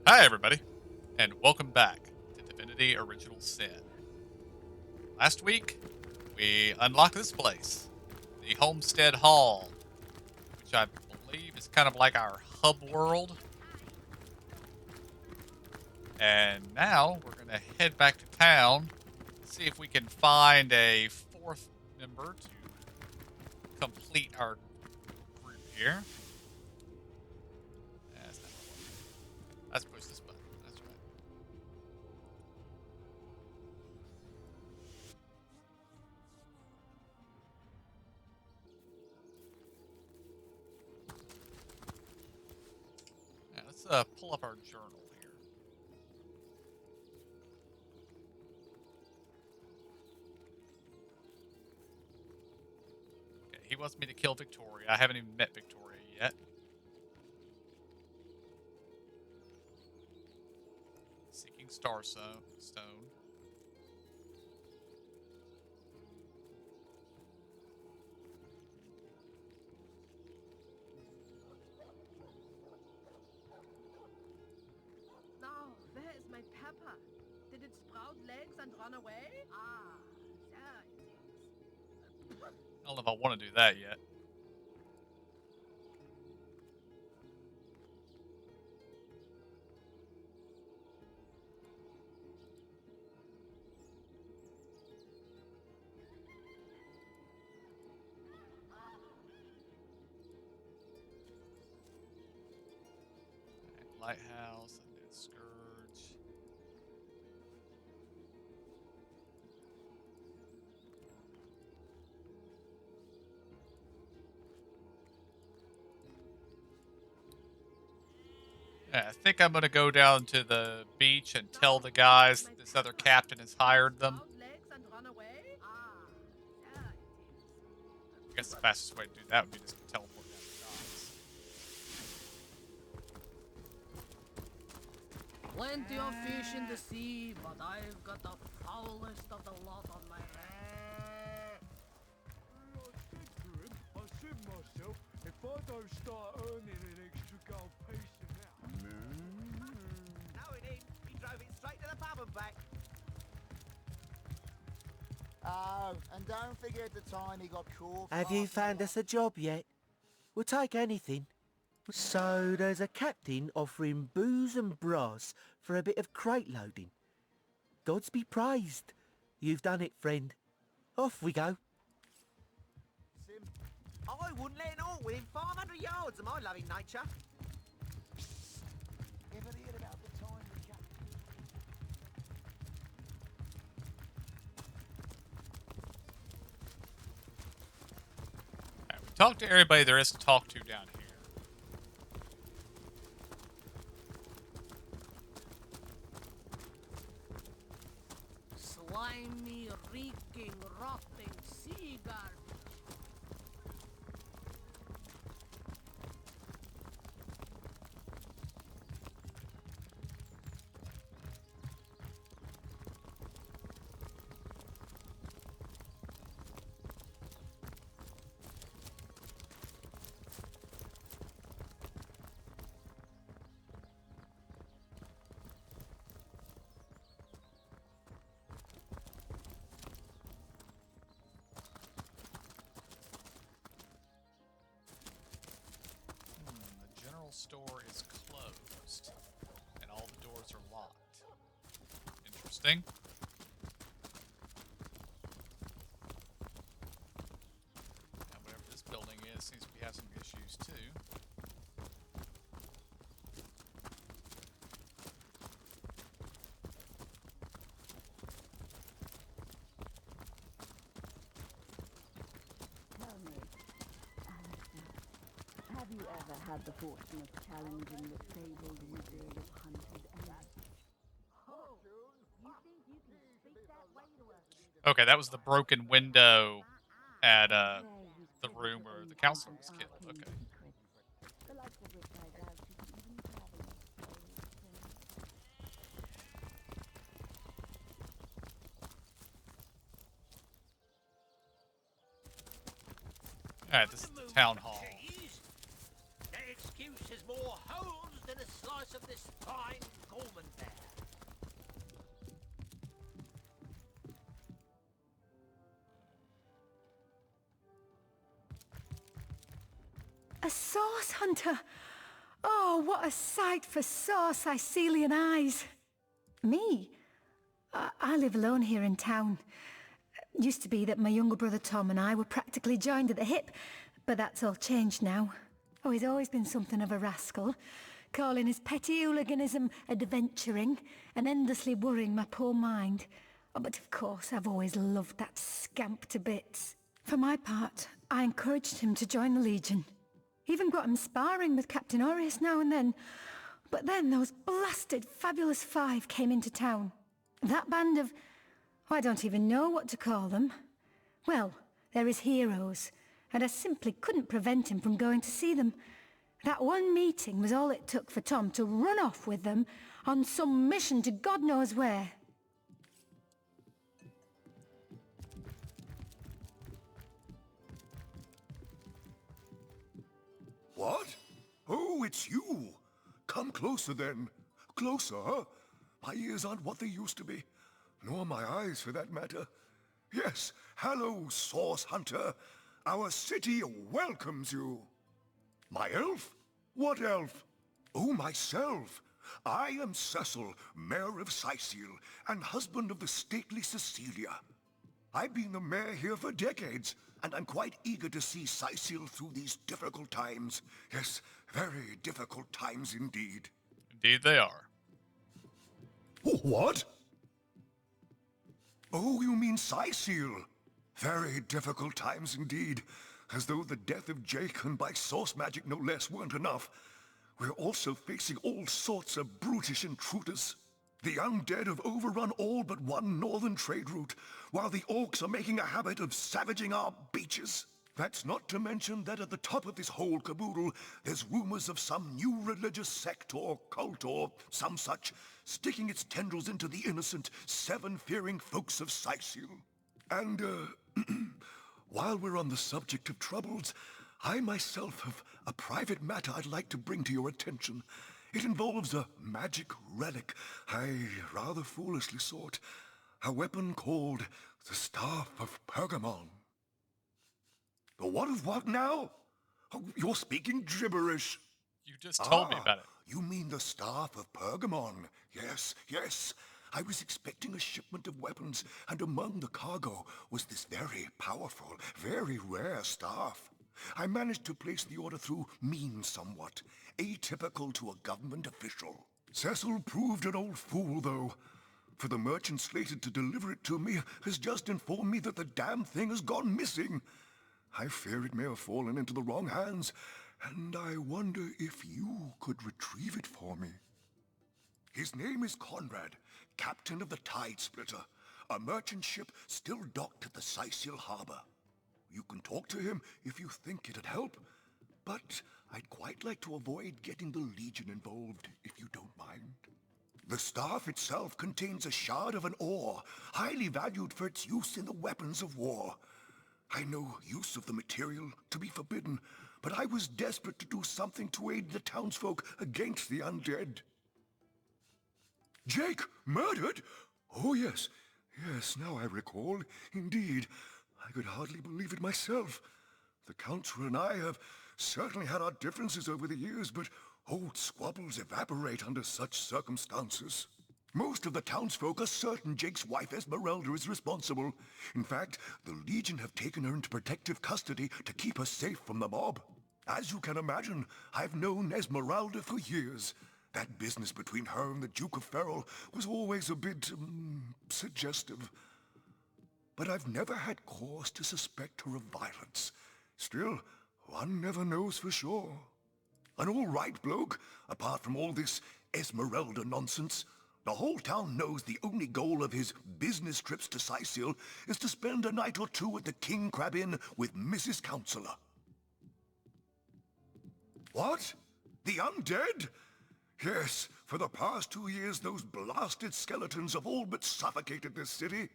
Hi, everybody, and welcome back to Divinity Original Sin. Last week, we unlocked this place, the Homestead Hall, which I believe is kind of like our hub world. And now we're going to head back to town, see if we can find a fourth member to complete our group here. That's not gonna work. Let's push this button. That's right. Yeah, let's pull up our journal here. Okay, he wants me to kill Victoria. I haven't even met Victoria yet. Seeking Stone. Now, where is my pepper? Did it sprout legs and run away? Ah, there it is. I don't know if I want to do that yet. Lighthouse, and then Scourge. Yeah, I think I'm gonna go down to the beach and tell the guys this other captain has hired them. Sprout legs and run away? Ah, there it I guess the fastest way to do that would be just to teleport down to the docks. Plenty of fish in the sea, but I've got the foulest of the lot on my hands. I said myself, if I don't start earning an extra gold piece now. No, he didn't. He drove it straight to the pub and back. Oh, and don't forget the time he got caught. Have you found us a job yet? We'll take anything. So there's a captain offering booze and brass for a bit of crate loading. Gods be praised. You've done it, friend. Off we go. Sim, I wouldn't let it all within 500 yards of my loving nature. ever heard about the time the captain... Alright, we talked to everybody there is to talk to down here. Slimy, reeking, rotting sea garbage. The general store is closed, and all the doors are locked. Interesting. Now, whatever this building is, seems to have some issues too. Tell me, Alistair, have you ever had the fortune of challenging the fabled wizard of hunted ants? Oh, you think you can speak that way to us? Okay, that was the broken window at Say he's the privy room to where the ancient counselor and was killed. arcane Okay. secrets, the likes of which I doubt you can even fathom. Alright, this is the town hall. That excuse is more holes than a slice us of this fine Gorman bear. A sauce hunter! Oh, what a sight for sore Sicilian eyes! Me? I live alone here in town. Used to be that my younger brother Tom and I were practically joined at the hip, but that's all changed now. Oh, he's always been something of a rascal, calling his petty hooliganism adventuring and endlessly worrying my poor mind. Oh, but of course, I've always loved that scamp to bits. For my part, I encouraged him to join the Legion. Even got him sparring with Captain Aries now and then. But then those blasted Fabulous Five came into town. That band of... I don't even know what to call them. Well, they're his heroes, and I simply couldn't prevent him from going to see them. That one meeting was all it took for Tom to run off with them on some mission to God knows where. What? Oh, it's you. Come closer then. Closer, huh? My ears aren't what they used to be. Nor my eyes, for that matter. Yes, hello, Source Hunter. Our city welcomes you. My elf? What elf? Oh, myself. I am Cecil, Mayor of Sicile, and husband of the stately Cecilia. I've been the mayor here for decades, and I'm quite eager to see Sicile through these difficult times. Yes, very difficult times indeed. Indeed they are. What? Oh, you mean Sicile. Very difficult times indeed. As though the death of Jake, and by source magic no less, weren't enough. We're also facing all sorts of brutish intruders. The undead have overrun all but one northern trade route, while the orcs are making a habit of savaging our beaches. That's not to mention that at the top of this whole caboodle, there's rumors of some new religious sect or cult or some such, sticking its tendrils into the innocent, seven-fearing folks of Sicile. And, while we're on the subject of troubles, I myself have a private matter I'd like to bring to your attention. It involves a magic relic I rather foolishly sought. A weapon called the Staff of Pergamon. The what of what now? Oh, you're speaking gibberish. You just told me about it. You mean the Staff of Pergamon? Yes, yes. I was expecting a shipment of weapons, and among the cargo was this very powerful, very rare staff. I managed to place the order through means somewhat, atypical to a government official. Cecil proved an old fool, though, for the merchant slated to deliver it to me has just informed me that the damn thing has gone missing. I fear it may have fallen into the wrong hands, and I wonder if you could retrieve it for me. His name is Conrad, captain of the Tide Splitter, a merchant ship still docked at the Sicile harbor. You can talk to him if you think it'd help, but I'd quite like to avoid getting the Legion involved, if you don't mind. The staff itself contains a shard of an ore, highly valued for its use in the weapons of war. I know use of the material to be forbidden, but I was desperate to do something to aid the townsfolk against the undead. Jake, murdered? Oh, yes. Yes, now I recall. Indeed. I could hardly believe it myself. The Council and I have certainly had our differences over the years, but old squabbles evaporate under such circumstances. Most of the townsfolk are certain Jake's wife Esmeralda is responsible. In fact, the Legion have taken her into protective custody to keep her safe from the mob. As you can imagine, I've known Esmeralda for years. That business between her and the Duke of Ferrol was always a bit, suggestive. But I've never had cause to suspect her of violence. Still, one never knows for sure. An all-right bloke, apart from all this Esmeralda nonsense. The whole town knows the only goal of his business trips to Sicile is to spend a night or two at the King Crab Inn with Mrs. Counselor. What? The undead? Yes, for the past 2 years those blasted skeletons have all but suffocated this city.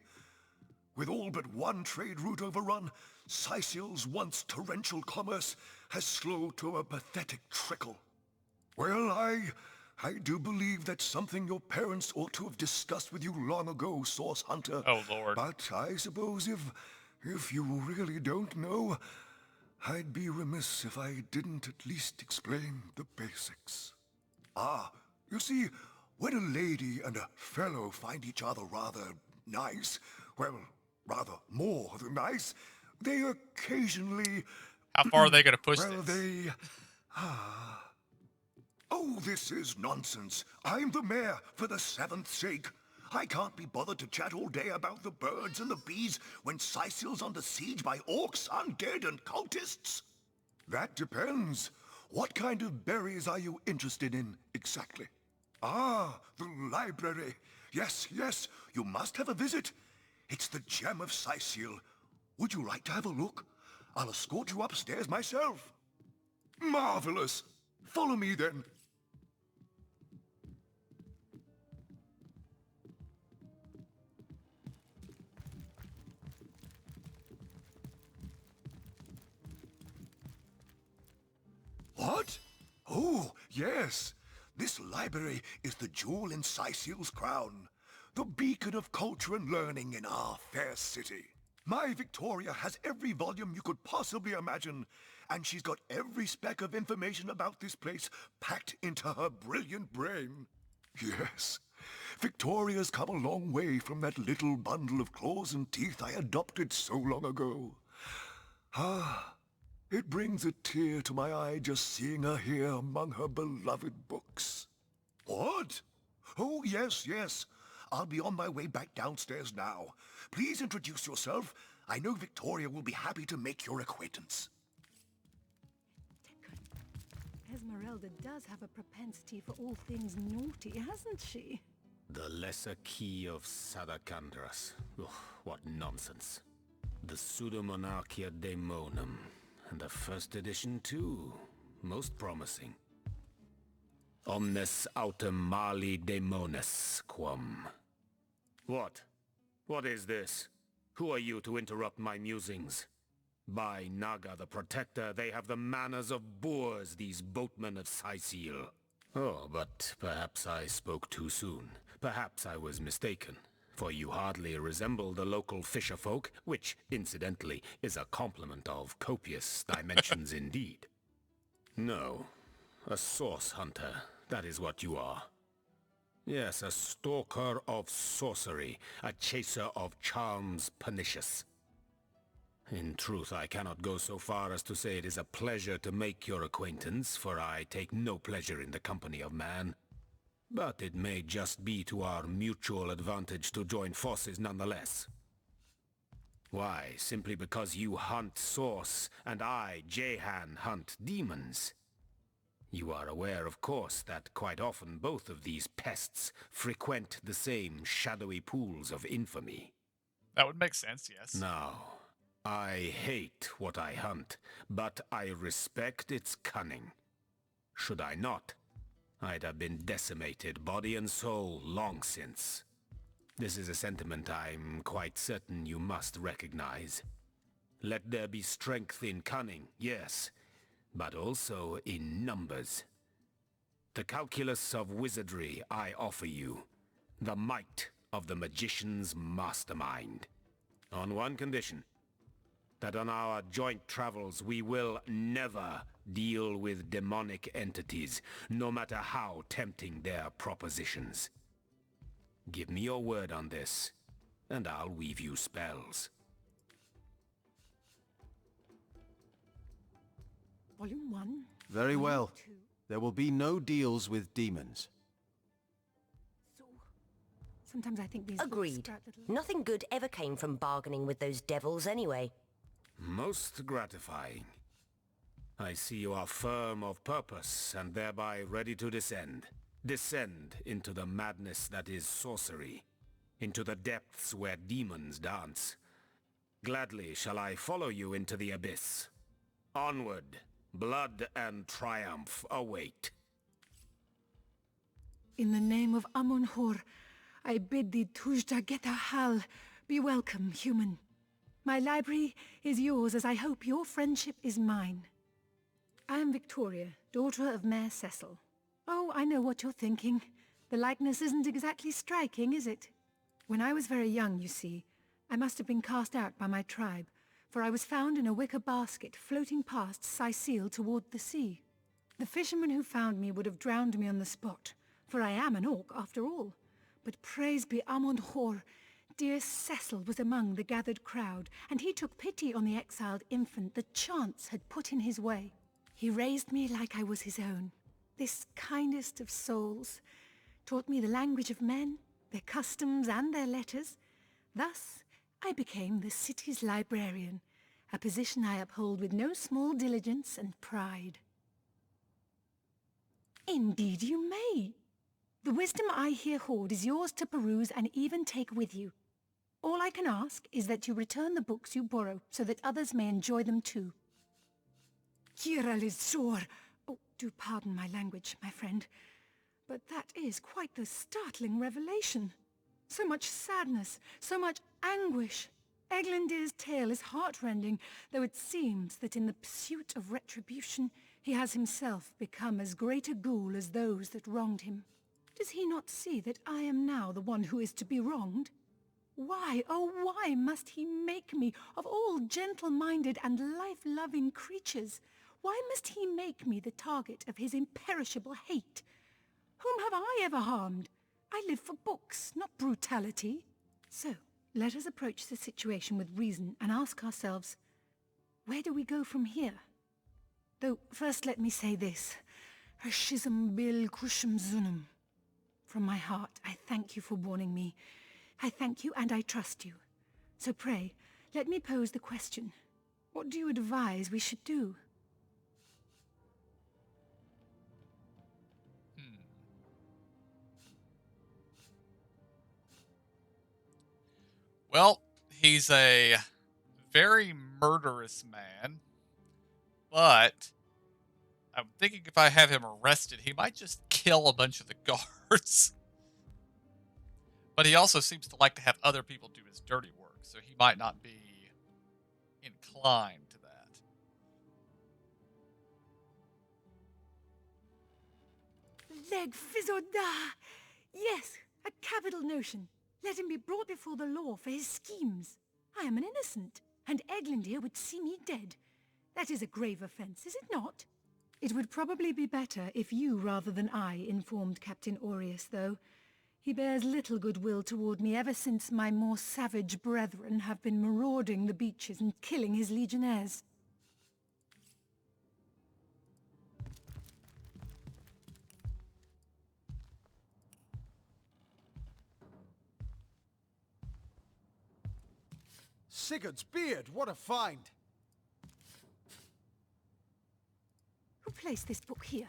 With all but one trade route overrun, Sicile's once torrential commerce has slowed to a pathetic trickle. Well, I do believe that's something your parents ought to have discussed with you long ago, Source Hunter. Oh, Lord. But I suppose if you really don't know, I'd be remiss if I didn't at least explain the basics. Ah, you see, when a lady and a fellow find each other rather nice, well, rather more than nice, they occasionally... How far are they going to push well, this? Oh, this is nonsense. I'm the mayor for the 7th sake. I can't be bothered to chat all day about the birds and the bees when Sicil's under siege by orcs, undead, and cultists. That depends. What kind of berries are you interested in, exactly? Ah, the library. Yes, yes, you must have a visit. It's the gem of Sicil. Would you like to have a look? I'll escort you upstairs myself. Marvelous. Follow me, then. What? Oh, yes. This library is the jewel in Sicil's crown, the beacon of culture and learning in our fair city. My Victoria has every volume you could possibly imagine, and she's got every speck of information about this place packed into her brilliant brain. Yes, Victoria's come a long way from that little bundle of claws and teeth I adopted so long ago. Ah, it brings a tear to my eye just seeing her here among her beloved books. What? Oh, yes, yes. I'll be on my way back downstairs now. Please introduce yourself. I know Victoria will be happy to make your acquaintance. Esmeralda does have a propensity for all things naughty, hasn't she? The Lesser Key of Sadakandras. Ugh, what nonsense. The Pseudomonarchia Daemonum. And the first edition, too. Most promising. Omnes autem mali daemonis quam. What? What is this? Who are you to interrupt my musings? By Naga the Protector, they have the manners of boors, these boatmen of Sicil. Oh, but perhaps I spoke too soon. Perhaps I was mistaken. For you hardly resemble the local fisher folk, which, incidentally, is a compliment of copious dimensions indeed. No, a source hunter, that is what you are. Yes, a stalker of sorcery, a chaser of charms pernicious. In truth, I cannot go so far as to say it is a pleasure to make your acquaintance, for I take no pleasure in the company of man. But it may just be to our mutual advantage to join forces nonetheless. Why, simply because you hunt source, and I, Jehan, hunt demons. You are aware, of course, that quite often both of these pests frequent the same shadowy pools of infamy. That would make sense, yes. Now, I hate what I hunt, but I respect its cunning. Should I not, I'd have been decimated, body and soul, long since. This is a sentiment I'm quite certain you must recognize. Let there be strength in cunning, yes, but also in numbers. The calculus of wizardry I offer you, the might of the magician's mastermind. On one condition, that on our joint travels we will never deal with demonic entities, no matter how tempting their propositions. Give me your word on this, and I'll weave you spells. Volume 1. Very Volume well. 2. There will be no deals with demons. So, sometimes I think these books Agreed. sprout little... Nothing good ever came from bargaining with those devils anyway. Most gratifying. I see you are firm of purpose, and thereby ready to descend. Descend into the madness that is sorcery, into the depths where demons dance. Gladly shall I follow you into the abyss. Onward, blood and triumph await. In the name of Amun-Hor, I bid thee Tujta Getahal, be welcome, human. My library is yours, as I hope your friendship is mine. I am Victoria, daughter of Mayor Cecil. Oh, I know what you're thinking. The likeness isn't exactly striking, is it? When I was very young, you see, I must have been cast out by my tribe, for I was found in a wicker basket floating past Sicile toward the sea. The fisherman who found me would have drowned me on the spot, for I am an orc after all. But praise be Amon Hor, dear Cecil was among the gathered crowd, and he took pity on the exiled infant that chance had put in his way. He raised me like I was his own, this kindest of souls, taught me the language of men, their customs and their letters. Thus, I became the city's librarian, a position I uphold with no small diligence and pride. Indeed you may. The wisdom I here hoard is yours to peruse and even take with you. All I can ask is that you return the books you borrow so that others may enjoy them too. Kiralizor! Oh, do pardon my language, my friend. But that is quite the startling revelation. So much sadness, so much anguish. Eglandir's tale is heartrending, though it seems that in the pursuit of retribution, he has himself become as great a ghoul as those that wronged him. Does he not see that I am now the one who is to be wronged? Why, oh why must he make me, of all gentle-minded and life-loving creatures, why must he make me the target of his imperishable hate? Whom have I ever harmed? I live for books, not brutality. So, let us approach the situation with reason and ask ourselves, where do we go from here? Though, first let me say this. Hashism bil krushim zunum. From my heart, I thank you for warning me. I thank you and I trust you. So pray, let me pose the question. What do you advise we should do? Well, he's a very murderous man, but I'm thinking if I have him arrested, he might just kill a bunch of the guards. But he also seems to like to have other people do his dirty work, so he might not be inclined to that. Leg Fizoda! Yes, a capital notion. Let him be brought before the law for his schemes. I am an innocent, and Eglandir would see me dead. That is a grave offence, is it not? It would probably be better if you rather than I informed Captain Aureus, though. He bears little goodwill toward me ever since my more savage brethren have been marauding the beaches and killing his legionnaires. Sigurd's beard, what a find! Who placed this book here?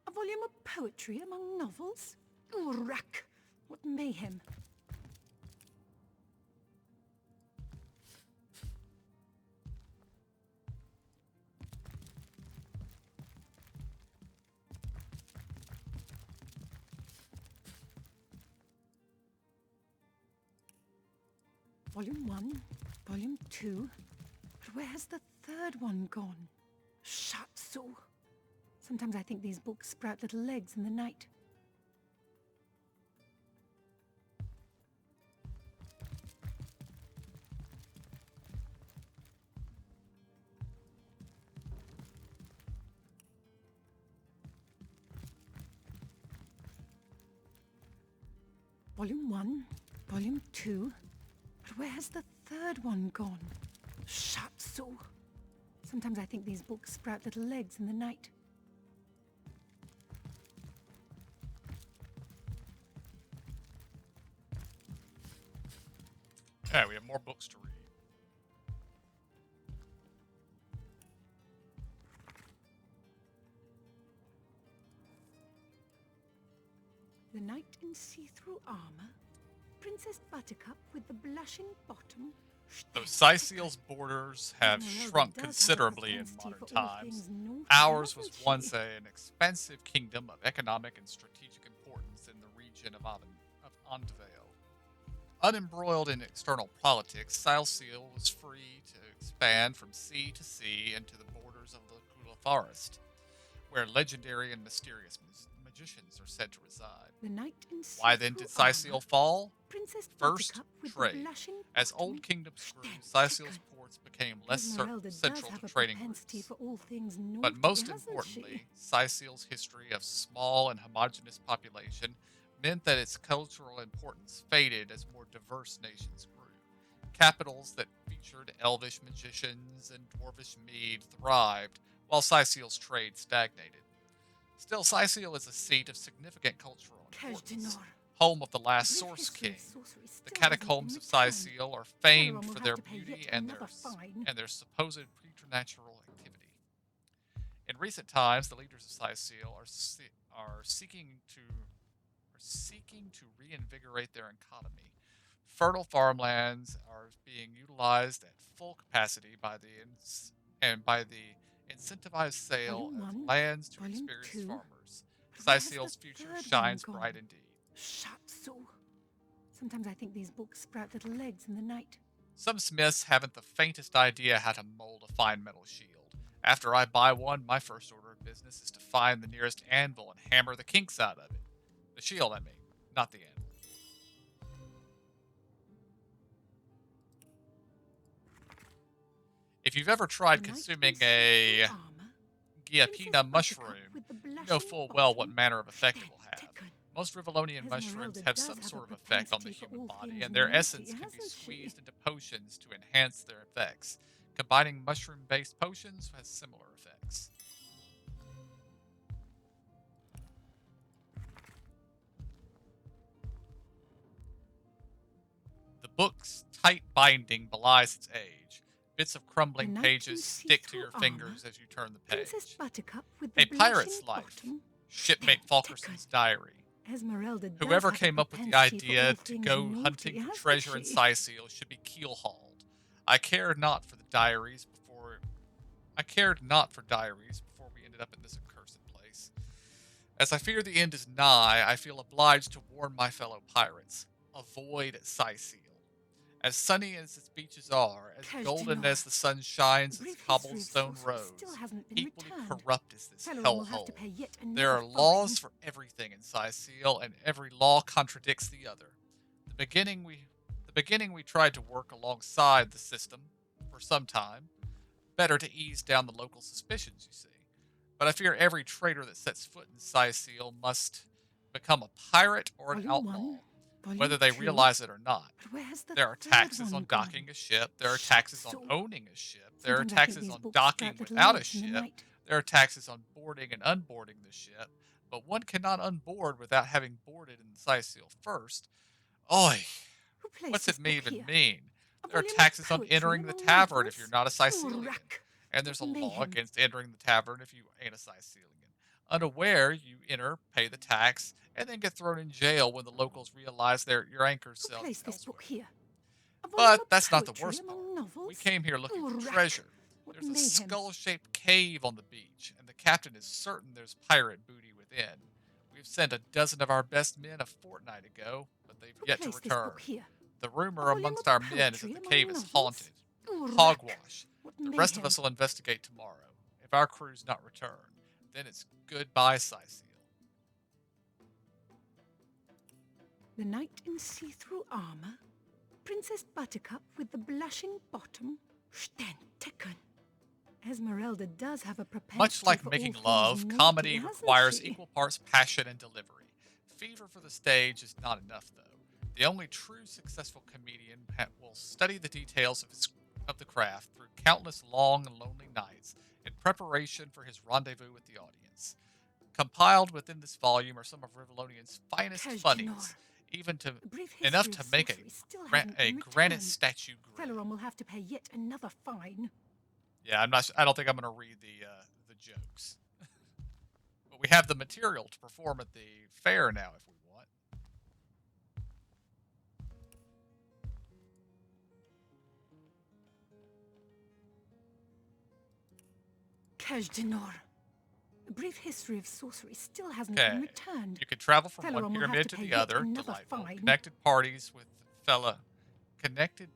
A volume of poetry among novels? Urak! What mayhem! Volume 1, Volume 2. But where has the third one gone? Shatsu. Sometimes I think these books sprout little legs in the night. Volume 1, Volume 2. But where has the third one gone? Shatsu. Sometimes I think these books sprout little legs in the night. Okay, we have more books to read. The knight in see-through armor, Princess Buttercup with the blushing bottom. Though Sicile's borders have shrunk considerably in modern times, ours was once an expansive kingdom of economic and strategic importance in the region of Andvale. Unembroiled in external politics, Sicile was free to expand from sea to sea into the borders of the Kula Forest, where legendary and mysterious magicians are said to reside. The knight in Why then did Sicil fall? Princess First, Buttercup with trade. the blushing As bottom. old kingdoms grew, Sicil's ports became less Esmeralda central does have to a trading propensity routes. for all things naughty, But most hasn't importantly, Sicil's history of small and homogeneous population meant that its cultural importance faded as more diverse nations grew. Capitals that featured elvish magicians and dwarvish mead thrived, while Sicil's trade stagnated. Still, Sicil is a seat of significant cultural importance, home of the last Source King. The catacombs of Sicil are famed for their beauty and their supposed preternatural activity. In recent times, the leaders of Sicil are seeking to reinvigorate their economy. Fertile farmlands are being utilized at full capacity by the incentivized sale of lands to experienced farmers. Sicil's future shines bright indeed. Shatsu. Sometimes I think these books sprout little legs in the night. Some smiths haven't the faintest idea how to mold a fine metal shield. After I buy one, my first order of business is to find the nearest anvil and hammer the kinks out of it. The shield, I mean, not the anvil. If you've ever tried consuming a Giapina mushroom, you know full well what manner of effect it will have. Most Rivellonian mushrooms have some sort of effect on the human body, and their essence can be squeezed into potions to enhance their effects. Combining mushroom-based potions has similar effects. The book's tight binding belies its age. Bits of crumbling pages stick to your fingers as you turn the page. A pirate's life. Shipmate Fulkerson's diary. Whoever came up with the idea to go hunting for treasure in Sicil should be keel-hauled. I cared not for diaries before we ended up in this accursed place. As I fear the end is nigh, I feel obliged to warn my fellow pirates. Avoid Sicil. As sunny as its beaches are, as golden as the sun shines its cobblestone roads, equally corrupt is this hellhole. There are laws for everything in Sicil, and every law contradicts the other. The beginning we tried to work alongside the system for some time, better to ease down the local suspicions, you see. But I fear every trader that sets foot in Sicil must become a pirate or an outlaw, whether they realize it or not. There are taxes on docking a ship. There are taxes on owning a ship. There are taxes on docking without a ship. There are taxes on boarding and unboarding the ship. But one cannot unboard without having boarded in Sicil first. Oi! What's it even mean? There are taxes on entering the tavern if you're not a Sicilian. And there's a law against entering the tavern if you ain't a Sicilian. Unaware, you enter, pay the tax, and then get thrown in jail when the locals realize your anchor's sell elsewhere. But that's not the worst part. We came here looking for treasure. There's a skull-shaped cave on the beach, and the captain is certain there's pirate booty within. We've sent a dozen of our best men a fortnight ago, but they've yet to return. The rumor amongst our men is that the cave is haunted. Hogwash. The rest of us will investigate tomorrow. If our crew's not returned, then it's goodbye, Sicil. The knight in see-through armor, Princess Buttercup with the blushing bottom, Stenticken. Esmeralda does have a propensity. Much like making love, comedy requires equal parts passion and delivery. Fever for the stage is not enough, though. The only true successful comedian will study the details of the craft through countless long and lonely nights in preparation for his rendezvous with the audience. Compiled within this volume are some of Rivellonian's finest funnies, enough to make a granite statue grin. Celeron will have to pay yet another fine. Yeah, I don't think I'm going to read the jokes. But we have the material to perform at the fair now if we want. Cache d'Nor. A brief history of sorcery still hasn't been returned. You can travel from one pyramid to the other. Delightful. Connected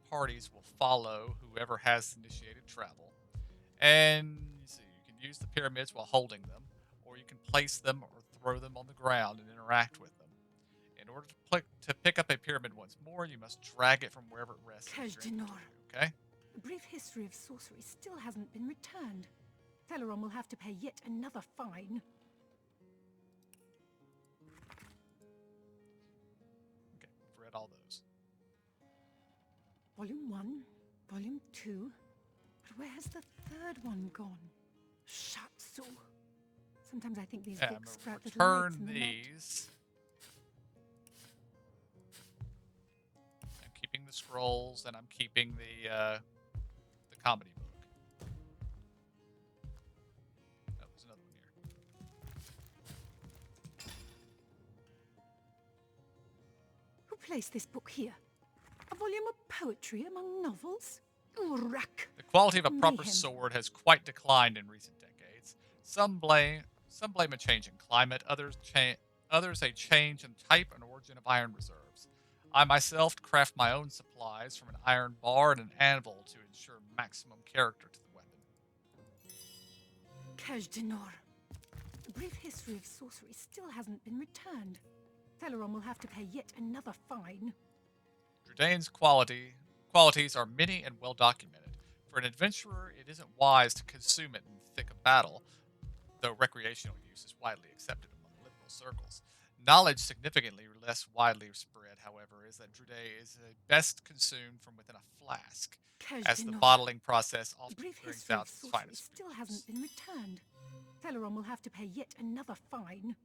parties will follow whoever has initiated travel. And you can use the pyramids while holding them, or you can place them or throw them on the ground and interact with them. In order to pick up a pyramid once more, you must drag it from wherever it rests. in your inventory, okay? The brief history of sorcery still hasn't been returned. Celeron will have to pay yet another fine. Okay, we've read all those. Volume 1, Volume 2. But where has the third one gone? Shatsu. Sometimes I think these Yeah, I'm books gonna sprout little legs return in the net. these. I'm keeping the scrolls, and I'm keeping the comedy book. Oh, there's another one here. Who placed this book here? A volume of poetry among novels? Urak! The quality of a proper Mayhem. sword has quite declined in recent decades. Some blame a change in climate, others a change in type and origin of iron reserves. I myself craft my own supplies from an iron bar and an anvil to ensure maximum character to the weapon. Kajdanor. The brief history of sorcery still hasn't been returned. Celeron will have to pay yet another fine. Drudaine's qualities are many and well documented. For an adventurer, it isn't wise to consume it in the thick of battle, though recreational use is widely accepted among liberal circles. Knowledge significantly less widely spread, however, is that Drudae is best consumed from within a flask, as the Kajdanor. bottling process The often brief brings history out of its sorcery finest still fruits. hasn't been returned. Celeron will have to pay yet another fine.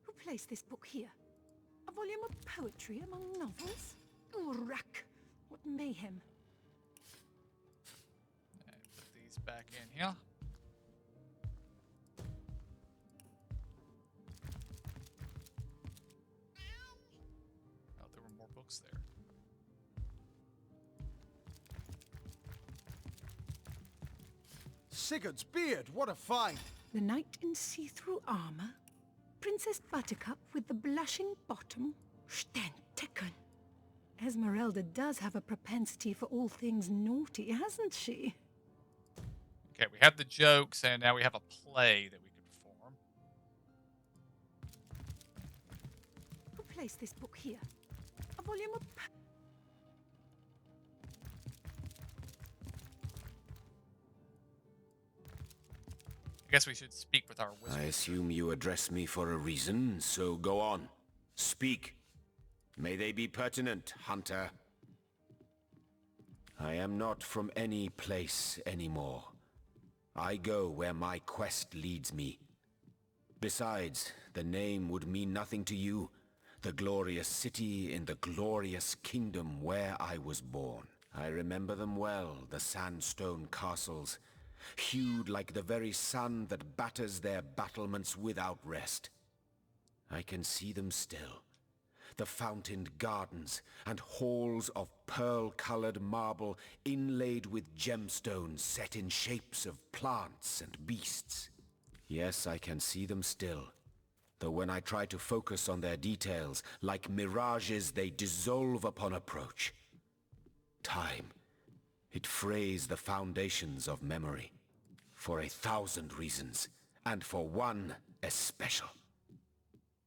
Who placed this book here? A volume of poetry among novels? Urak! What mayhem. And put these back in here. Oh, there were more books there. Sigurd's beard, what a find! The knight in see-through armor? Princess Buttercup with the blushing bottom? Stenticken. Esmeralda does have a propensity for all things naughty, hasn't she? Okay, we have the jokes, and now we have a play that we can perform. Who placed this book here? A volume of... I guess we should speak with our wizard. I assume you address me for a reason, so go on. Speak. May they be pertinent, hunter. I am not from any place anymore. I go where my quest leads me. Besides, the name would mean nothing to you. The glorious city in the glorious kingdom where I was born. I remember them well, the sandstone castles, hued like the very sun that batters their battlements without rest. I can see them still. The fountained gardens and halls of pearl-colored marble inlaid with gemstones set in shapes of plants and beasts. Yes, I can see them still, though when I try to focus on their details, like mirages they dissolve upon approach. Time, it frays the foundations of memory. For 1,000 reasons, and for one especial.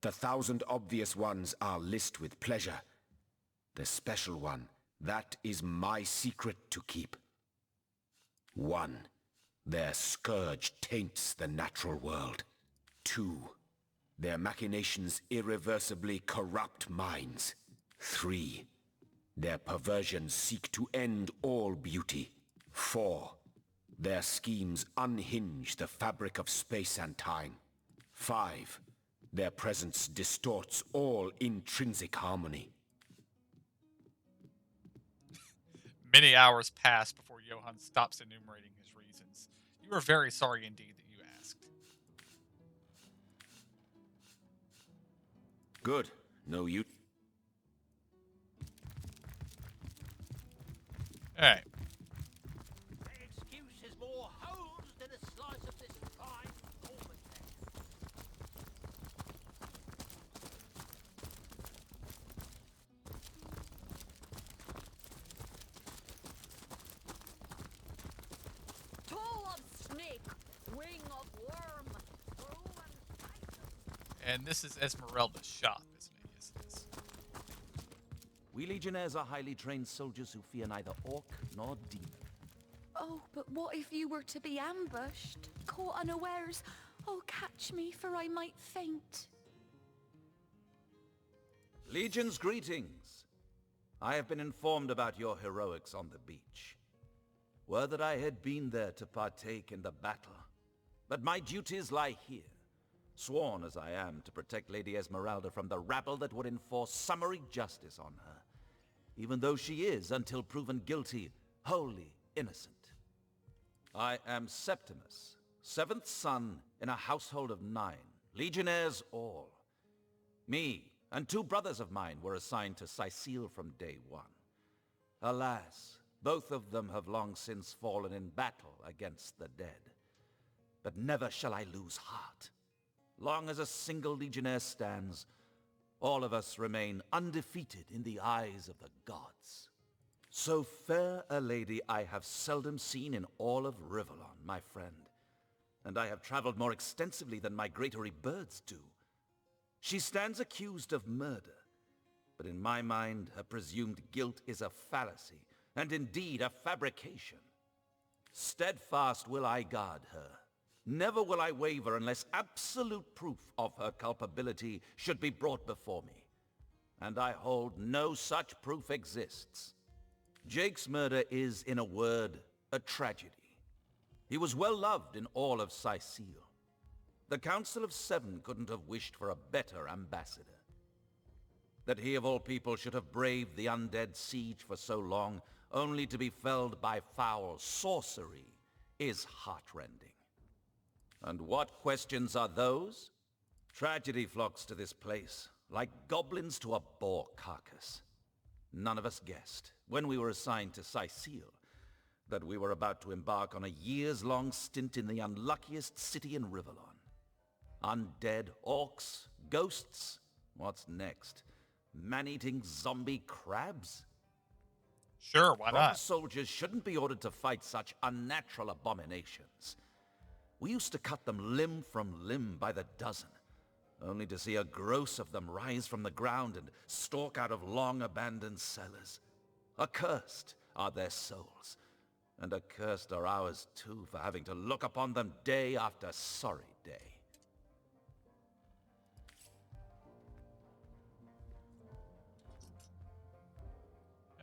The 1,000 obvious ones are list with pleasure. The special one, that is my secret to keep. 1. Their scourge taints the natural world. 2. Their machinations irreversibly corrupt minds. 3. Their perversions seek to end all beauty. 4. Their schemes unhinge the fabric of space and time. 5. Their presence distorts all intrinsic harmony. Many hours pass before Johann stops enumerating his reasons. You are very sorry indeed that you asked. Good. No, you... Alright. Excuse is more holes than a slice of this fine almond. And this is Esmeralda's shop, isn't it? Yes, it is. We Legionnaires are highly trained soldiers who fear neither orc nor demon. Oh, but what if you were to be ambushed, caught unawares? Oh, catch me, for I might faint. Legion's greetings. I have been informed about your heroics on the beach. Were that I had been there to partake in the battle. But my duties lie here, sworn as I am to protect Lady Esmeralda from the rabble that would enforce summary justice on her, even though she is, until proven guilty, wholly innocent. I am Septimus, 7th son in a household of 9, Legionnaires all. Me and 2 brothers of mine were assigned to Sicile from day 1. Alas, both of them have long since fallen in battle against the dead. But never shall I lose heart. Long as a single Legionnaire stands, all of us remain undefeated in the eyes of the gods. So fair a lady I have seldom seen in all of Rivellon, my friend. And I have traveled more extensively than migratory birds do. She stands accused of murder, but in my mind, her presumed guilt is a fallacy, and indeed a fabrication. Steadfast will I guard her. Never will I waver unless absolute proof of her culpability should be brought before me. And I hold no such proof exists. Jake's murder is, in a word, a tragedy. He was well loved in all of Sicile. The Council of 7 couldn't have wished for a better ambassador. That he of all people should have braved the undead siege for so long, only to be felled by foul sorcery, is heartrending. And what questions are those? Tragedy flocks to this place, like goblins to a boar carcass. None of us guessed, when we were assigned to Sicile, that we were about to embark on a years-long stint in the unluckiest city in Rivellon. Undead orcs, ghosts, what's next? Man-eating zombie crabs? Sure, why Proper not? soldiers shouldn't be ordered to fight such unnatural abominations. We used to cut them limb from limb by the dozen, only to see a gross of them rise from the ground and stalk out of long-abandoned cellars. Accursed are their souls, and accursed are ours too for having to look upon them day after sorry day.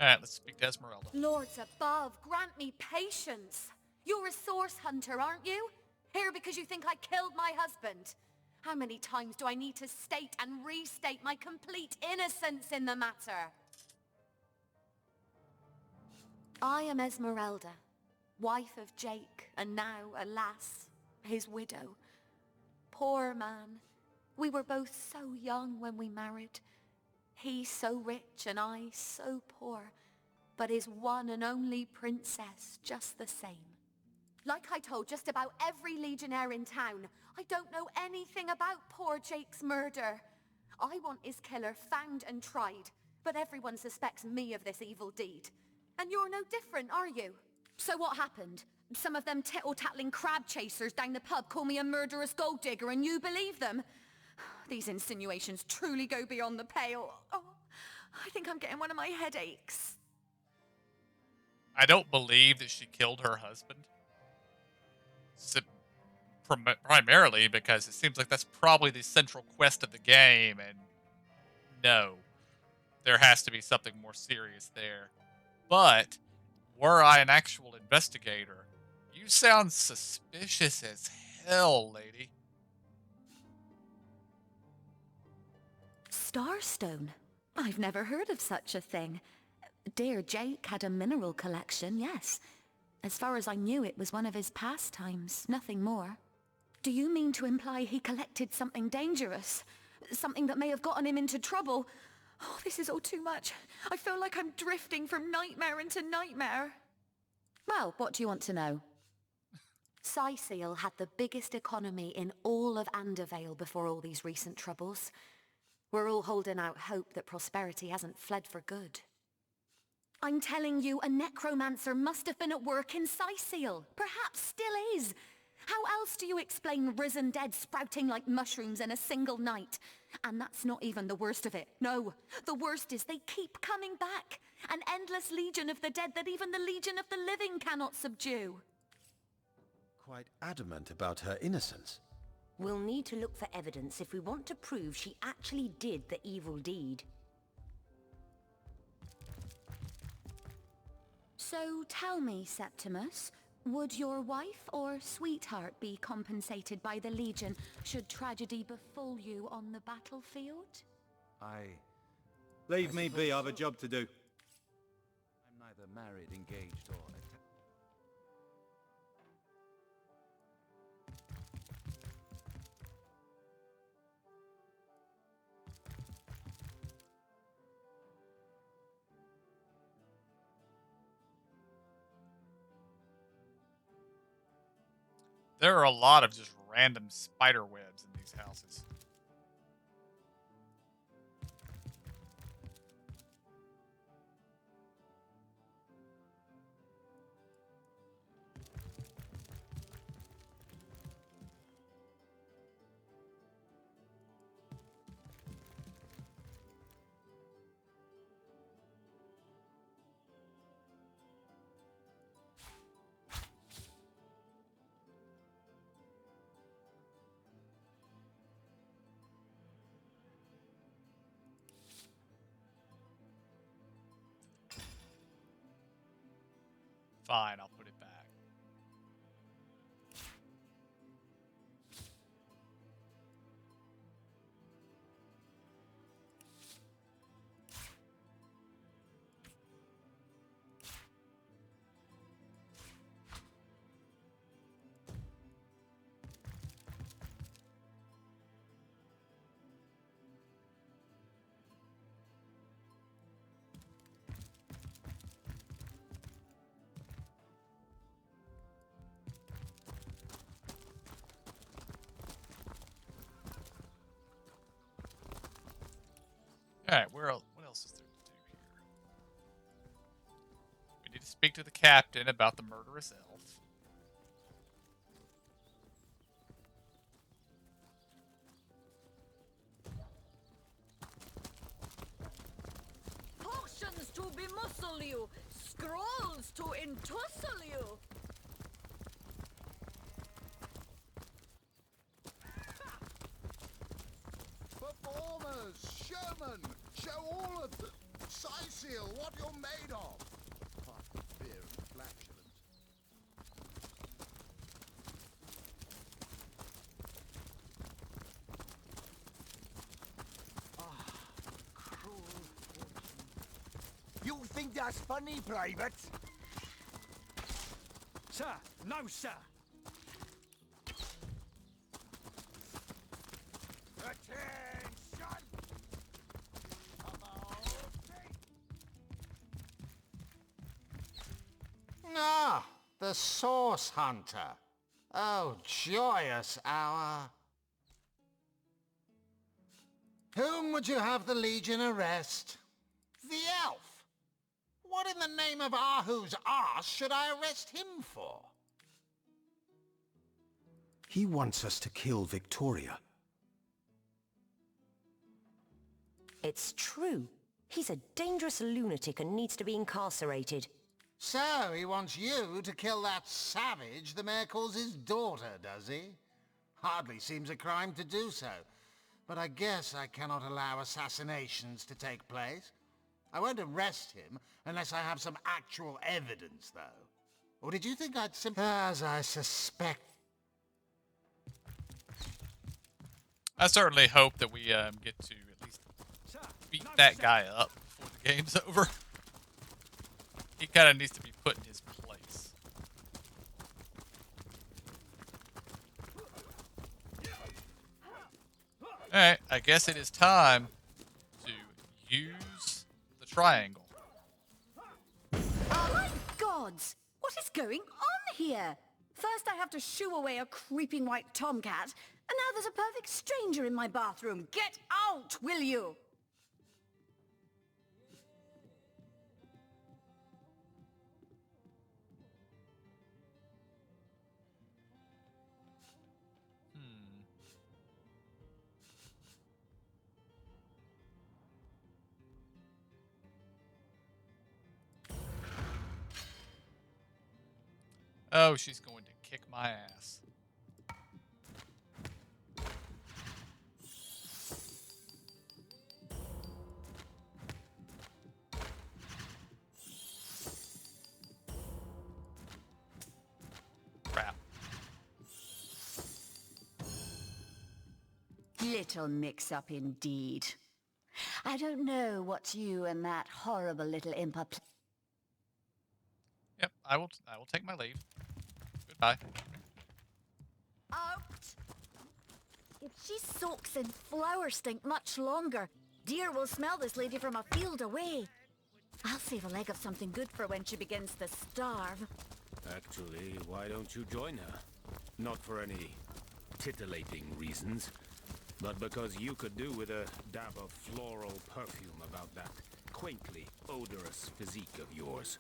Alright, let's speak to Esmeralda. Lords above, grant me patience. You're a source hunter, aren't you? Here because you think I killed my husband. How many times do I need to state and restate my complete innocence in the matter? I am Esmeralda, wife of Jake, and now, alas, his widow. Poor man. We were both so young when we married. He so rich and I so poor, but his one and only princess just the same. Like I told just about every Legionnaire in town, I don't know anything about poor Jake's murder. I want his killer found and tried, but everyone suspects me of this evil deed. And you're no different, are you? So what happened? Some of them tittle-tattling crab chasers down the pub call me a murderous gold digger and you believe them? These insinuations truly go beyond the pale. Oh, I think I'm getting one of my headaches. I don't believe that she killed her husband. Primarily because it seems like that's probably the central quest of the game, and no, there has to be something more serious there. But were I an actual investigator, you sound suspicious as hell, lady. Starstone? I've never heard of such a thing. Dear Jake had a mineral collection, yes. As far as I knew, it was one of his pastimes, nothing more. Do you mean to imply he collected something dangerous? Something that may have gotten him into trouble? Oh, this is all too much. I feel like I'm drifting from nightmare into nightmare. Well, what do you want to know? Sicile had the biggest economy in all of Andervale before all these recent troubles. We're all holding out hope that prosperity hasn't fled for good. I'm telling you, a necromancer must have been at work in Sicile. Perhaps still is. How else do you explain risen dead sprouting like mushrooms in a single night? And that's not even the worst of it. No, the worst is they keep coming back. An endless legion of the dead that even the legion of the living cannot subdue. Quite adamant about her innocence. We'll need to look for evidence if we want to prove she actually did the evil deed. So tell me, Septimus, would your wife or sweetheart be compensated by the Legion should tragedy befall you on the battlefield? Leave me be, I have a job to do. I'm neither married, engaged, or attached. There are a lot of just random spider webs in these houses. Fine, I'll put it back. Alright, what else is there to do here? We need to speak to the captain about the murderous elf. Potions to bemuscle you, scrolls to entussle you. Performers, showmen, show all of them. Seal, what you're made of. Apart from fear and flatulence. Cruel fortune. You think that's funny, Private? Sir, no, sir. Attention! Ah, the Source Hunter. Oh, joyous hour. Whom would you have the Legion arrest? The elf. What in the name of Ahu's arse should I arrest him for? He wants us to kill Victoria. It's true. He's a dangerous lunatic and needs to be incarcerated. So, he wants you to kill that savage the mayor calls his daughter, does he? Hardly seems a crime to do so. But I guess I cannot allow assassinations to take place. I won't arrest him unless I have some actual evidence, though. Or did you think I'd simply... As I suspect... I certainly hope that we get to at least beat that guy up before the game's over. He kind of needs to be put in his place. Alright, I guess it is time to use the triangle. My gods! What is going on here? First I have to shoo away a creeping white tomcat, and now there's a perfect stranger in my bathroom. Get out, will you? Oh, she's going to kick my ass. Crap. Little mix-up indeed. I don't know what you and that horrible little imp are Yep, I will take my leave. Goodbye. Out! If she soaks in flower stink much longer, deer will smell this lady from a field away. I'll save a leg of something good for when she begins to starve. Actually, why don't you join her? Not for any titillating reasons, but because you could do with a dab of floral perfume about that quaintly odorous physique of yours.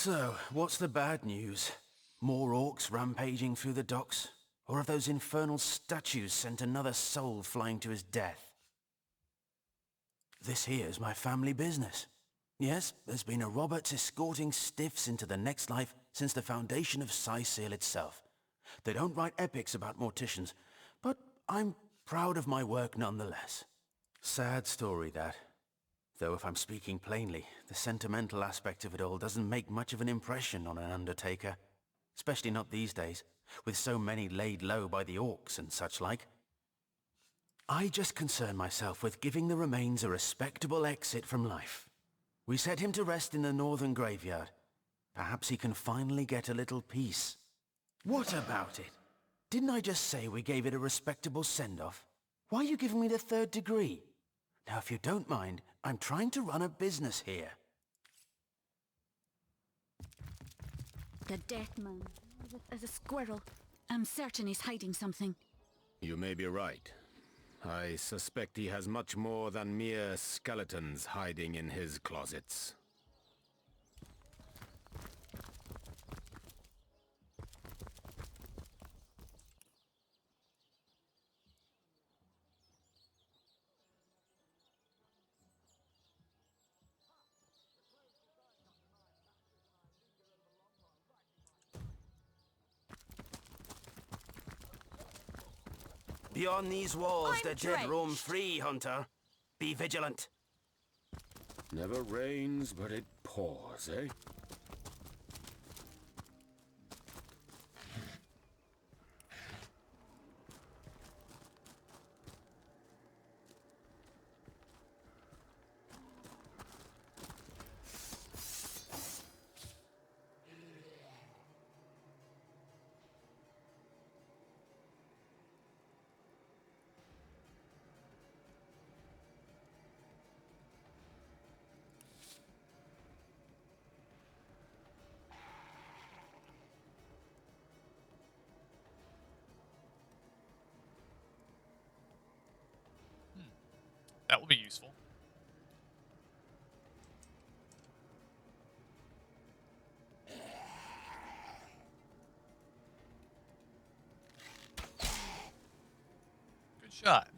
So, what's the bad news? More orcs rampaging through the docks? Or have those infernal statues sent another soul flying to his death? This here's my family business. Yes, there's been a Roberts escorting stiffs into the next life since the foundation of Seal itself. They don't write epics about morticians, but I'm proud of my work nonetheless. Sad story, that. Though if I'm speaking plainly, the sentimental aspect of it all doesn't make much of an impression on an undertaker. Especially not these days, with so many laid low by the orcs and such like. I just concern myself with giving the remains a respectable exit from life. We set him to rest in the northern graveyard. Perhaps he can finally get a little peace. What about it? Didn't I just say we gave it a respectable send-off? Why are you giving me the third degree? Now, if you don't mind, I'm trying to run a business here. The death man. As a squirrel. I'm certain he's hiding something. You may be right. I suspect he has much more than mere skeletons hiding in his closets. Beyond these walls, I'm the dead drenched. roam free, Hunter. Be vigilant. Never rains, but it pours, eh? That will be useful. Good shot.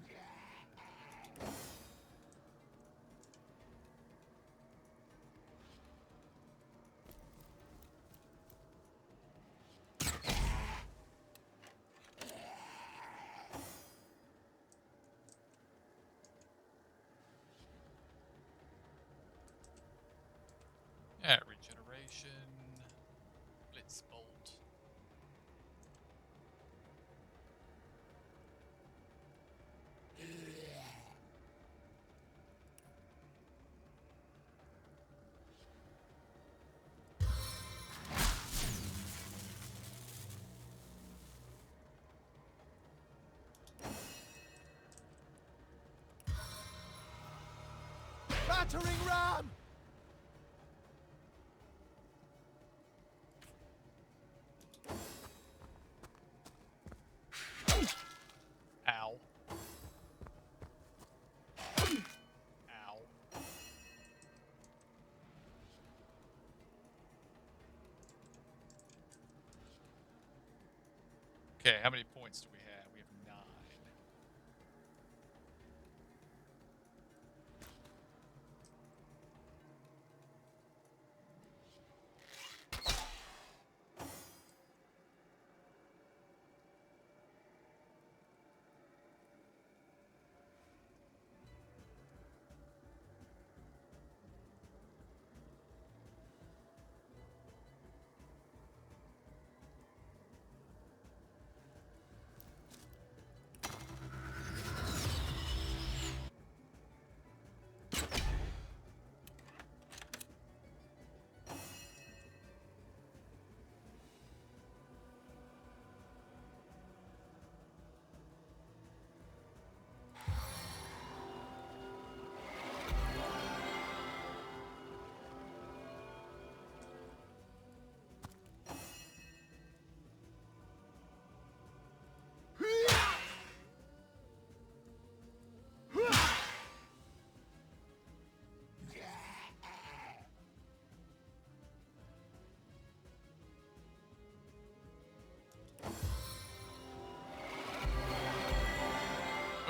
Yeah, regeneration. Blitz bolt. battering ram! Ow. Ow. Okay, how many points do we have? We have 9.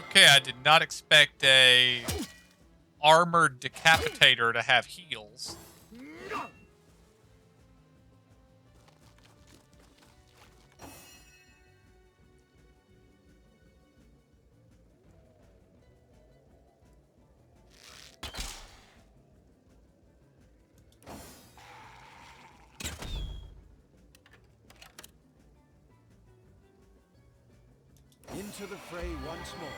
Okay, I did not expect a armored decapitator to have heals. Into the fray once more.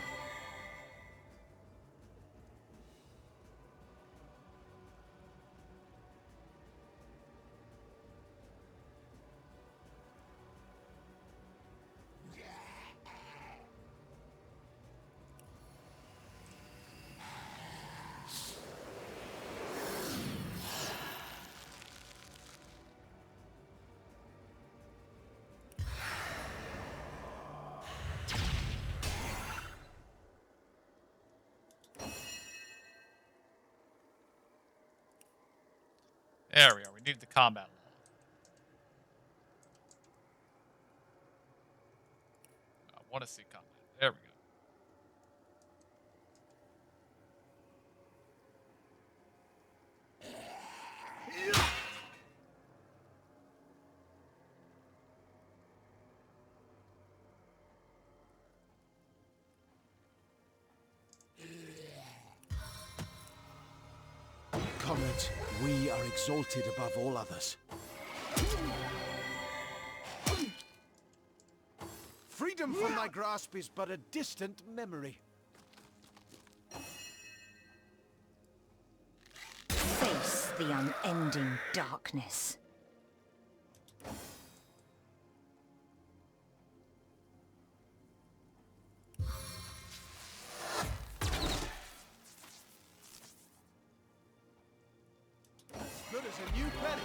There we are. We need the combat log. I want to see combat. There we go. Comrades, we are exalted above all others. Freedom from my grasp is but a distant memory. Face the unending darkness. Good as a new penny.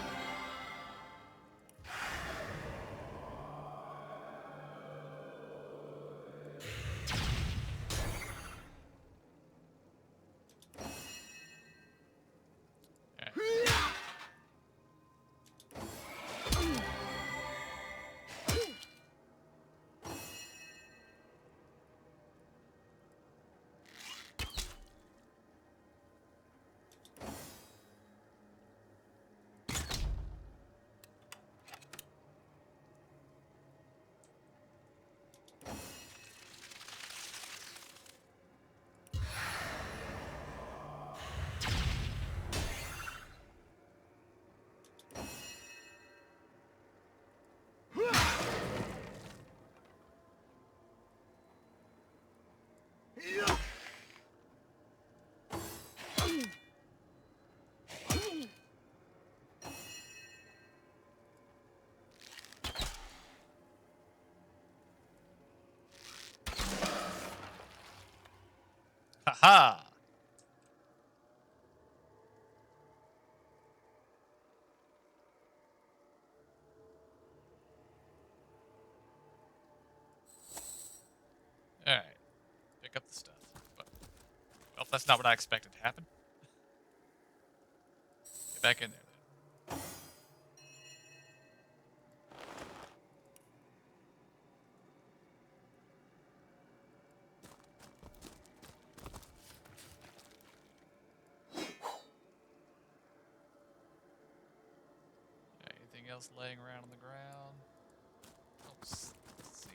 Haha! pick up the stuff. But, well, that's not what I expected to happen. Get back in there, then. Anything else laying around on the ground? Let's see.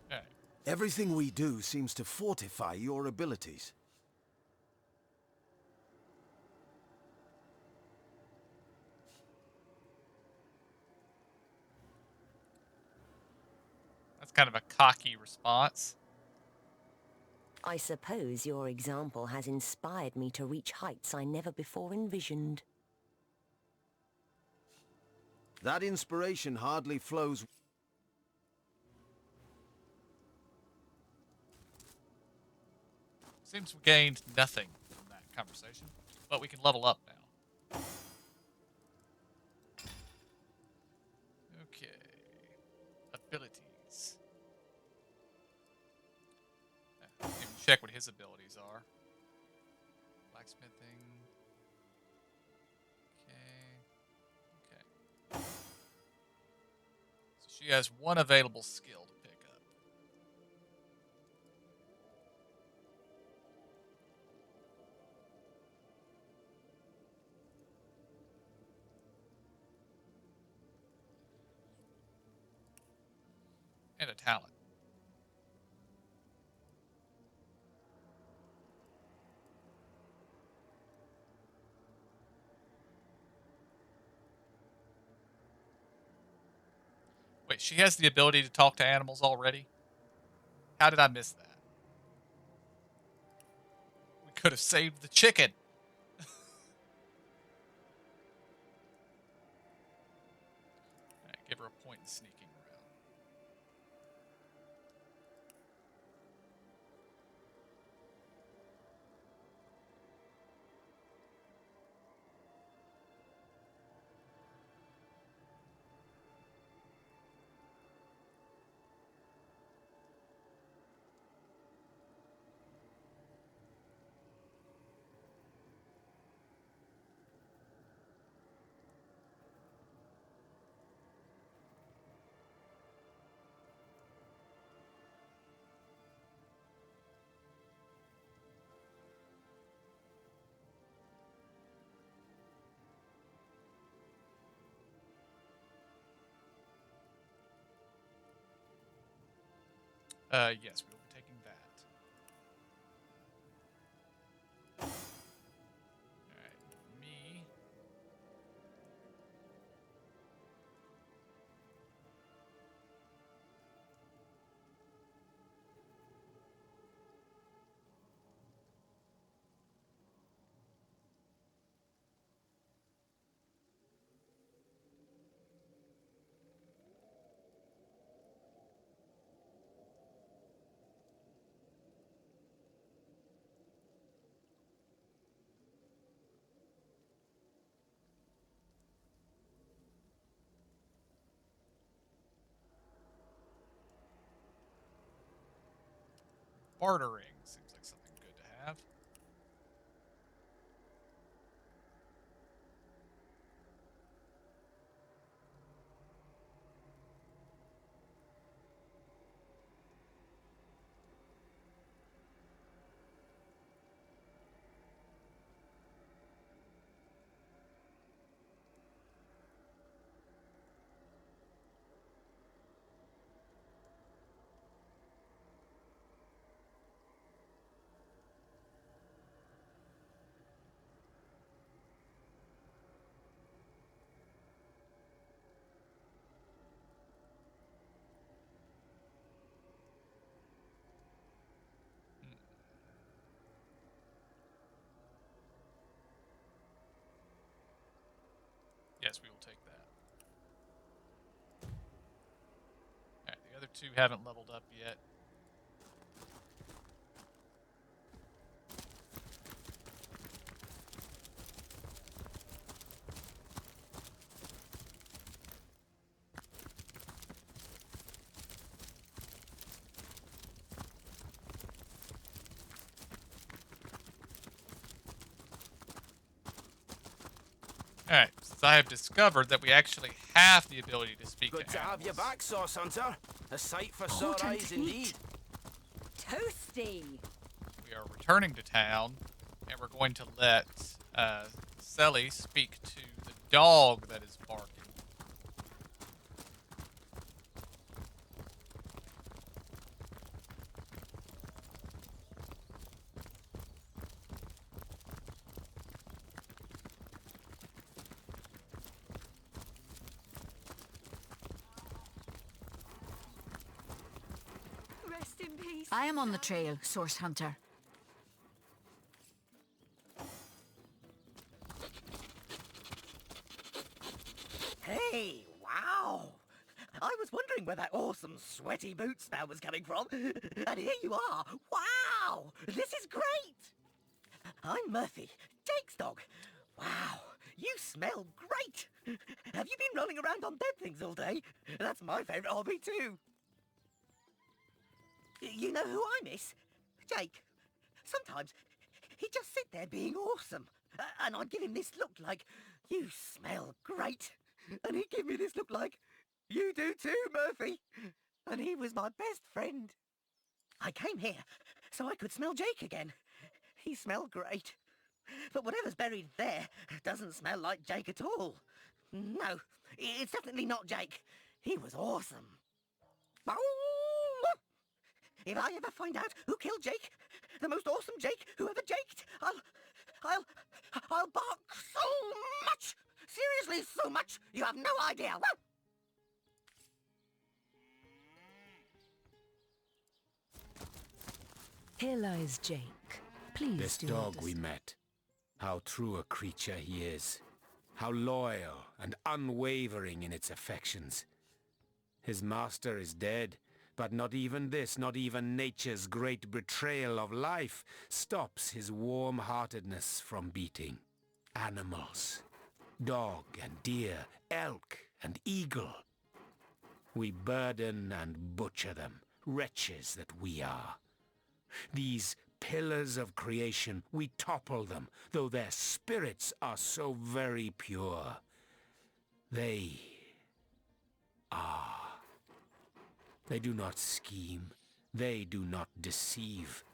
Alright. Everything we do seems to fortify your abilities. That's kind of a cocky response. I suppose your example has inspired me to reach heights I never before envisioned. That inspiration hardly flows. Seems we gained nothing from that conversation, but we can level up now. Okay. Abilities. Even check what his abilities are. Blacksmithing. Okay. So she has one available skill to pick up. And a talent. Wait, she has the ability to talk to animals already? How did I miss that? We could have saved the chicken. Alright, give her a point in sneaking around. Yes, we will be taking that. Alright, me. Bartering seems like something good to have. Yes, we will take that. Alright, the other two haven't leveled up yet. as I have discovered that we actually have the ability to speak Good to to have you animals. back, Sauce Hunter. A sight for sore eyes indeed. Toasty. We are returning to town, and we're going to let Sally speak to the dog that is barking. Rest in peace. I am on the trail, Source Hunter. Hey, wow! I was wondering where that awesome sweaty boot smell was coming from. And here you are. Wow! This is great! I'm Murphy, Jake's dog. Wow, you smell great! Have you been rolling around on dead things all day? That's my favourite hobby too. You know who I miss? Jake. Sometimes he'd just sit there being awesome. And I'd give him this look like, you smell great. And he'd give me this look like, you do too, Murphy. And he was my best friend. I came here so I could smell Jake again. He smelled great. But whatever's buried there doesn't smell like Jake at all. No, it's definitely not Jake. He was awesome. If I ever find out who killed Jake, the most awesome Jake who ever jaked, I'll bark so much! Seriously, so much! You have no idea! Here lies Jake. Please This do dog not we met. How true a creature he is. How loyal and unwavering in its affections. His master is dead, but not even this, not even nature's great betrayal of life, stops his warm-heartedness from beating. Animals. Dog and deer, elk and eagle. We burden and butcher them, wretches that we are. These pillars of creation, we topple them, though their spirits are so very pure. They do not scheme. They do not deceive.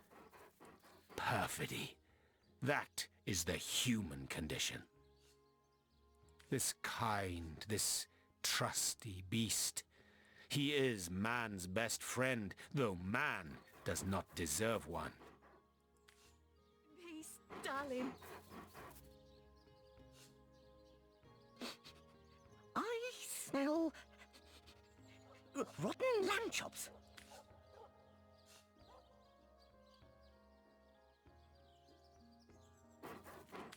Perfidy. That is the human condition. This kind, this trusty beast, he is man's best friend, though man does not deserve one. Peace, darling. I smell rotten lamb chops.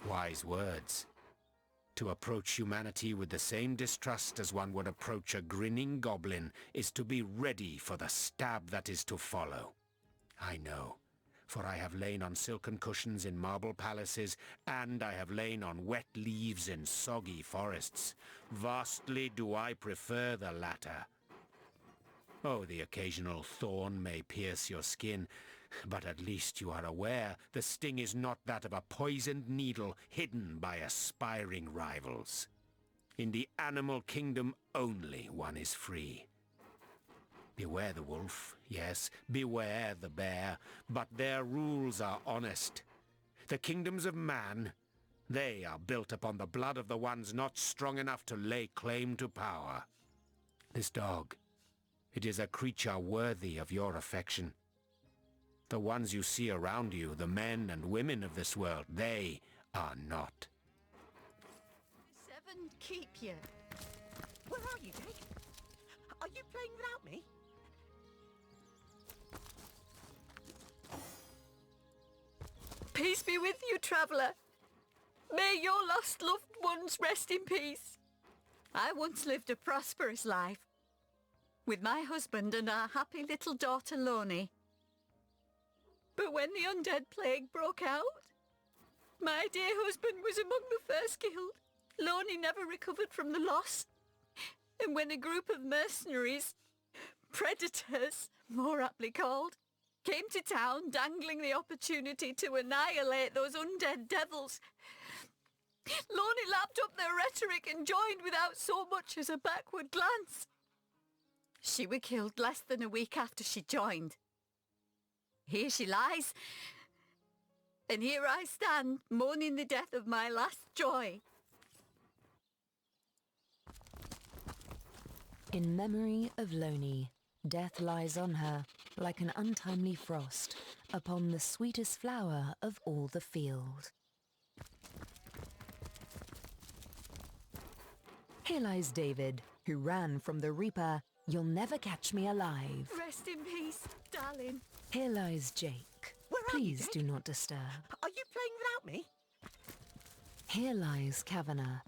Wise words. To approach humanity with the same distrust as one would approach a grinning goblin is to be ready for the stab that is to follow. I know, for I have lain on silken cushions in marble palaces, and I have lain on wet leaves in soggy forests. Vastly do I prefer the latter. Oh, the occasional thorn may pierce your skin, but at least you are aware the sting is not that of a poisoned needle hidden by aspiring rivals. In the animal kingdom only one is free. Beware the wolf, yes, beware the bear, but their rules are honest. The kingdoms of man, they are built upon the blood of the ones not strong enough to lay claim to power. This dog, it is a creature worthy of your affection. The ones you see around you, the men and women of this world, they are not. Seven keep you. Where are you, Jake? Are you playing without me? Peace be with you, traveller. May your lost loved ones rest in peace. I once lived a prosperous life with my husband and our happy little daughter Loney. But when the undead plague broke out, my dear husband was among the first killed. Loney never recovered from the loss. And when a group of mercenaries, predators, more aptly called, came to town dangling the opportunity to annihilate those undead devils, Lonnie lapped up their rhetoric and joined without so much as a backward glance. She were killed less than a week after she joined. Here she lies, and here I stand, mourning the death of my last joy. In memory of Loney, death lies on her, like an untimely frost, upon the sweetest flower of all the field. Here lies David, who ran from the Reaper, "You'll never catch me alive." Rest in peace, darling. Here lies Jake. Where are you, Please Jake? do not disturb. Are you playing without me? Here lies Kavanagh.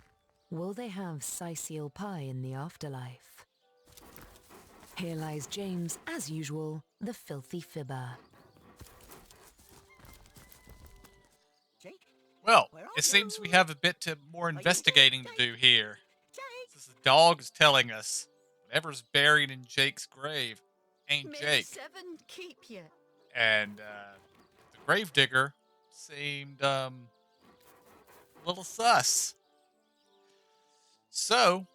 Will they have Sicil pie in the afterlife? Here lies James, as usual, the filthy fibber. Jake? Well, Where are it you? seems we have a bit more you investigating to Jake? do here. Jake? This dog is telling us whatever's buried in Jake's grave ain't May Jake. 7 keep you. And the gravedigger seemed a little sus. So,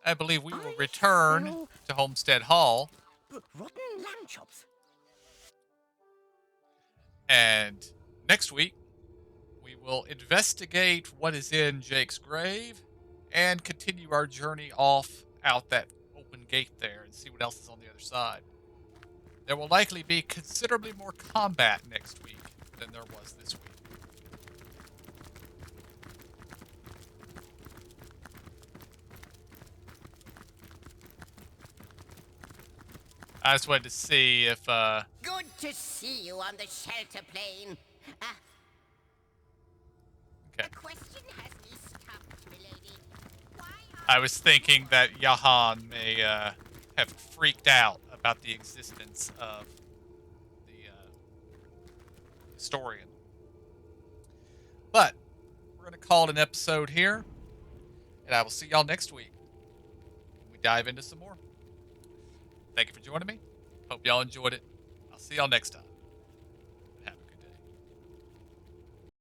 I believe we will return to Homestead Hall. Rotten lamb chops. And next week, we will investigate what is in Jake's grave and continue our journey off out that open gate there and see what else is on the other side. There will likely be considerably more combat next week than there was this week. I just wanted to see if Good to see you on the shelter plane. okay. A question has me stumped, milady. I was thinking that Jahan may have freaked out about the existence of the historian. But we're going to call it an episode here, and I will see y'all next week when we dive into some more. Thank you for joining me. Hope y'all enjoyed it. I'll see y'all next time.